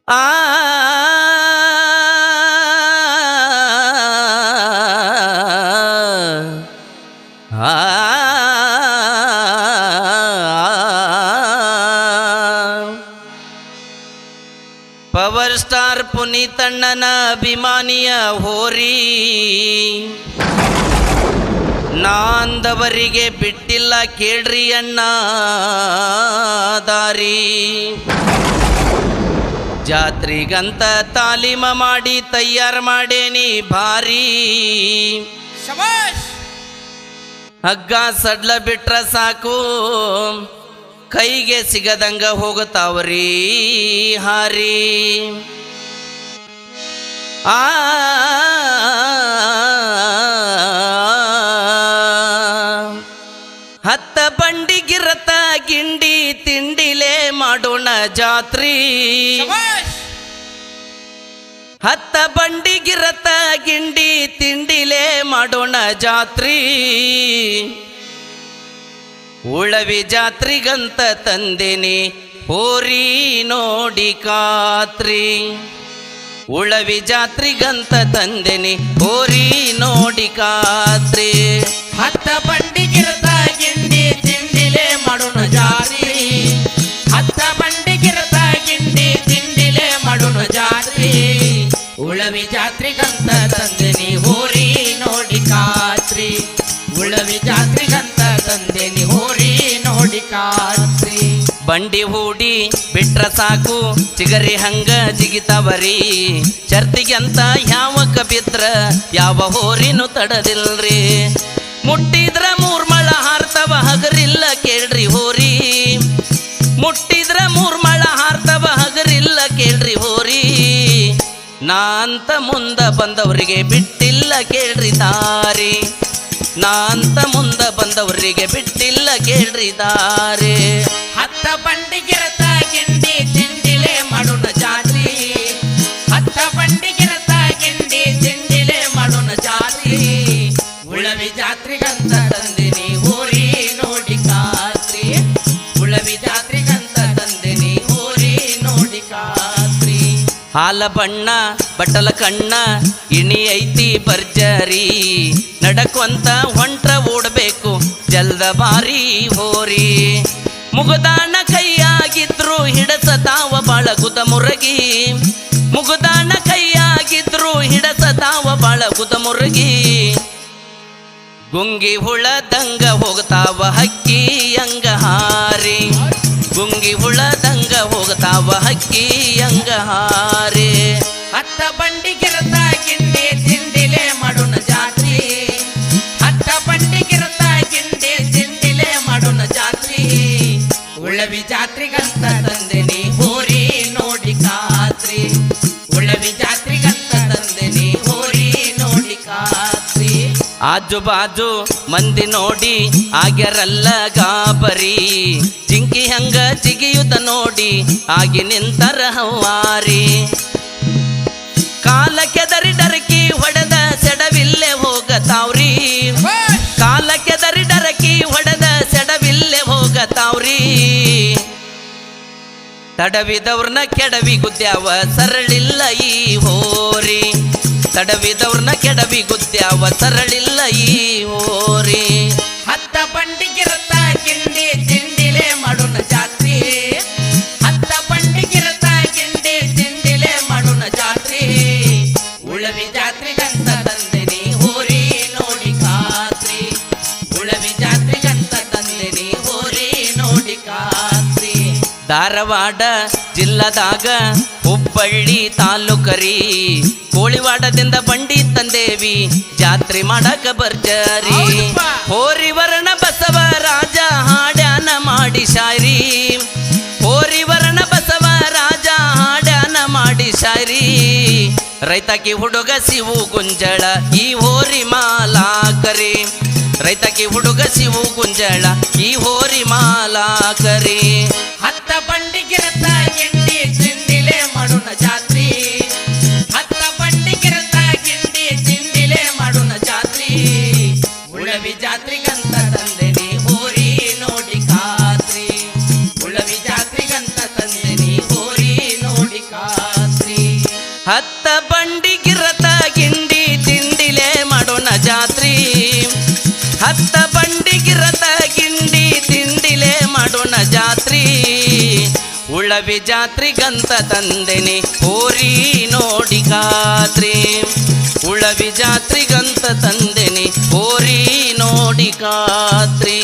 ಆ power star ಪುನೀತಣ್ಣನ ಅಭಿಮಾನಿಯ ಹೋರಿ ನಾಂದವರಿಗೆ ಬಿಟ್ಟಿಲ್ಲ ಕೇಳ್ರಿ ಅಣ್ಣ ದಾರಿ. ಜಾತ್ರಿಗಂತ ತಾಲೀಮ ಮಾಡಿ ತಯಾರು ಮಾಡೇನಿ ಭಾರಿ. ಹಗ್ಗ ಸಡ್ಲ ಬಿಟ್ರ ಸಾಕು ಕೈಗೆ ಸಿಗದಂಗ ಹೋಗುತ್ತಾವ್ರಿ ಹಾರಿ. ಆ ಹತ್ತ ಬಂಡಿಗಿರತ ಗಿಂಡಿ ತಿಂಡಿಲೇ ಮಾಡೋಣ ಜಾತ್ರಿ. ಹತ್ತ ಬಂಡಿಗಿರತ ಗಿಂಡಿ ತಿಂಡಿಲೇ ಮಾಡೋಣ ಜಾತ್ರಿ. ಉಳವಿ ಜಾತ್ರಿಗಂತ ತಂದೆನಿ ಹೋರಿ ನೋಡಿ ಖಾತ್ರಿ. ಉಳವಿ ಜಾತ್ರಿಗಂತ ತಂದೆನಿ ಹೋರಿ ನೋಡಿ ಖಾತ್ರಿ. ಹತ್ತ ಬಂಡಿಗಿರತ ಗಿಂಡಿ ತಿಂಡಿಲೇ ಮಾಡೋಣ ಜಾತ್ರಿ. ಹತ್ತ ಬಂಡಿಗಿರತ ಗಿಂಡಿ ತಿಂಡಿಲೇ ಮಾಡೋಣ ಜಾತ್ರಿ. ಉಳವಿ ಜಾತ್ರಿಗಂತ ತಂದೆನಿ ಹೋರಿ ನೋಡಿ ಖಾತ್ರಿ. ಉಳವಿ ಜಾತ್ರಿಗಂತ ತಂದೆನಿ ಹೋರಿ ನೋಡಿ ಖಾತ್ರಿ. ಬಂಡಿ ಹೂಡಿ ಬಿಟ್ರ ಸಾಕು ಚಿಗರಿ ಹಂಗ ಜಿಗಿತವರಿ. ಚರ್ತಿಗಂತ ಯಾವಕ ಬಿದ್ರ ಯಾವ ಹೋರಿನೂ ತಡದಿಲ್ರಿ. ಮುಟ್ಟಿದ್ರ ಮೂರ್ಮಳ ಹಾರ್ತವ ಹಗರಿಲ್ಲ ಕೇಳ್ರಿ ಹೋರಿ. ಮುಟ್ಟಿದ್ರ ಮೂರ್ಮಳ ಹಾರ್ತವ ಹಗರಿಲ್ಲ ಕೇಳ್ರಿ ಹೋರಿ. ನಾಂತ ಮುಂದ ಬಂದವರಿಗೆ ಬಿಟ್ಟಿಲ್ಲ ಕೇಳ್ರಿ ದಾರಿ. ನಾಂತ ಮುಂದ ಬಂದವರಿಗೆ ಬಿಟ್ಟಿಲ್ಲ ಕೇಳ್ರಿ ದಾರಿ. ಹತ್ತ ಬಂಡಿಗಿರತ ಗಿಂಡಿ ತಿಂಡಿಲೇ ಮಾಡೋಣ ಜಾತ್ರಿ. ಹತ್ತ ಬಂಡಿಗಿರತ ಗಿಂಡಿ ತಿಂಡಿಲೇ ಮಾಡೋಣ ಜಾತ್ರಿ. ಉಳವಿ ಜಾತ್ರಿಗಂತ ತಂದಿನಿ ಹೋರಿ ನೋಡಿ ಖಾತ್ರಿ. ಉಳವಿ ಜಾತ್ರಿಗಂತ ತಂದಿನಿ ಹೋರಿ ನೋಡಿ ಖಾತ್ರಿ. ಹಾಲ ಬಣ್ಣ ಬಟ್ಟಲ ಕಣ್ಣ ಇಣಿ ಐತಿ ಭರ್ಜರಿ. ನಡಕೊಂತ ಹೊಂಟ್ರ ಓಡಬೇಕು ಜಲ್ದ ಬಾರಿ ಹೋರಿ. ಮುಗುದಾಣ ಕೈಯಾಗಿದ್ರು ಹಿಡಸತಾವ ಬಳಗುದ ಮುರಗಿ. ಮುಗುದಾಣ ಕೈಯಾಗಿದ್ರು ಹಿಡಸತಾವ ಬಳಗುದ ಮುರಗಿ. ಗುಂಗಿ ಹುಳದಂಗ ಹೋಗ್ತಾವ ಹಕ್ಕಿ ಅಂಗ ಹಾರಿ. ಗುಂಗಿ ಹುಳದಂಗ ಹೋಗ್ತಾವ ಹಕ್ಕಿ ಅಂಗ ಹಾರಿ. ಹತ್ತ ಬಂಡಿಗಿರತ ಗಿಂಡಿ ತಿಂಡಿಲೇ ಮಾಡೋಣ ಜಾತ್ರಿ. ಹತ್ತ ಬಂಡಿಗಿರತ ಗಿಂಡಿ ತಿಂಡಿಲೇ ಮಾಡೋಣ ಜಾತ್ರಿ. ಉಳವಿ ಜಾತ್ರಿಗಂತ ತಂದೆನಿ ಹೋರಿ ನೋಡಿ ಖಾತ್ರಿ. ಉಳವಿ ಜಾತ್ರಿಗಂತ ತಂದೆನಿ ಹೋರಿ ನೋಡಿ ಖಾತ್ರಿ. ಆಜು ಬಾಜು ಮಂದಿ ನೋಡಿ ಆಗ್ಯಾರಲ್ಲ ಗಾಬರಿ. ಜಿಂಕಿ ಹಂಗ ಜಿಗಿಯುತ್ತ ನೋಡಿ ಆಗಿ ನಿಂತರ ಹವಾರಿ. ಕಾಲ ಕೆದರಿ ಡರಕಿ ಹೊಡೆದ ಸೆಡವಿಲ್ಲೇ ಹೋಗತಾವ್ರಿ. ಕಾಲ ಕೆದರಿ ಡರಕಿ ಹೊಡೆದ ಸೆಡವಿಲ್ಲೇ ಹೋಗತಾವ್ರಿ. ತಡವಿದವ್ರನ್ನ ಕೆಡವಿ ಗುದ್ದ್ಯಾವ ಸರಳಿಲ್ಲ ಈ ಹೋರಿ. ತಡವಿದವ್ರನ್ನ ಕೆಡವಿ ಗುದ್ದ್ಯಾವ ಸರಳಿಲ್ಲ ಈ ಹೋರಿ. ಹತ್ತ ಬಂಡಿಗಿರತ ಗಿಂಡಿ ತಿಂಡಿಲೇ ಮಾಡೋಣ ಜಾತ್ರಿ. ಹತ್ತ ಬಂಡಿಗಿರತ ಗಿಂಡಿ ತಿಂಡಿಲೇ ಮಾಡೋಣ ಜಾತ್ರಿ. ಉಳವಿ ಜಾತ್ರಿಗಂತ ತಂದೆನಿ ಹೋರಿ ನೋಡಿ ಖಾತ್ರಿ. ಉಳವಿ ಜಾತ್ರಿಗಂತ ತಂದೆನಿ ಹೋರಿ ನೋಡಿ ಖಾತ್ರಿ. ಧಾರವಾಡ ಜಿಲ್ಲದಾಗ ಹುಬ್ಬಳ್ಳಿ ತಾಲೂಕರಿ. ಕೋಳಿವಾಡದಿಂದ ಬಂಡಿ ತಂದೇವಿ ಜಾತ್ರೆ ಮಾಡಕ ಬರ್ಜರಿ. ಹೋರಿ ವರ್ಣ ಬಸವ ರಾಜ ಹಾಡ್ಯಾನ ಮಾಡಿ ಶಾಯರಿ. ಹೋರಿ ವರ್ಣ ಬಸವ ರಾಜ ಹಾಡ್ಯಾನ ಮಾಡಿ ಶಾಯರಿ. ರೈತಕಿ ಹುಡುಗ ಶಿವು ಗುಂಜಳ ಈ ಹೋರಿ ಮಾಲಾಕರಿ. ರೈತಕಿ ಹುಡುಗ ಶಿವು ಗುಂಜಳ ಈ ಹೋರಿ ಮಾಲಾಕರಿ. ಹತ್ತ ಬಂಡಿಗಿರತ ಗಿಂಡಿ ತಿಂಡಿಲೇ ಮಾಡೋಣ ಜಾತ್ರಿ. ಹತ್ತ ಬಂಡಿಗಿರತ ಗಿಂಡಿ ತಿಂಡಿಲೇ ಮಾಡೋಣ ಜಾತ್ರಿ. ಉಳವಿ ಜಾತ್ರಿಗಂತ ತಂದೆನಿ ಹೋರಿ ನೋಡಿ ಖಾತ್ರಿ. ಉಳವಿ ಜಾತ್ರಿಗಂತ ತಂದೆನಿ ಹೋರಿ ನೋಡಿ ಖಾತ್ರಿ. ಹತ್ತ ಬಂಡಿಗಿರತ ಗಿಂಡಿ ತಿಂಡಿಲೆ ಮಾಡೋಣ ಜಾತ್ರಿ ಹತ್ತ ಬಂಡಿಗಿರತ ಗಿಂಡಿ ತಿಂಡಿಲೆ ಮಾಡೋಣ ಜಾತ್ರಿ ಉಳವಿ ಜಾತ್ರಿಗಂತ ತಂದೆನಿ ಹೋರಿ ನೋಡಿ ಖಾತ್ರಿ ಉಳವಿ ಜಾತ್ರಿಗಂತ ತಂದೆನಿ ಹೋರಿ ನೋಡಿ ಖಾತ್ರಿ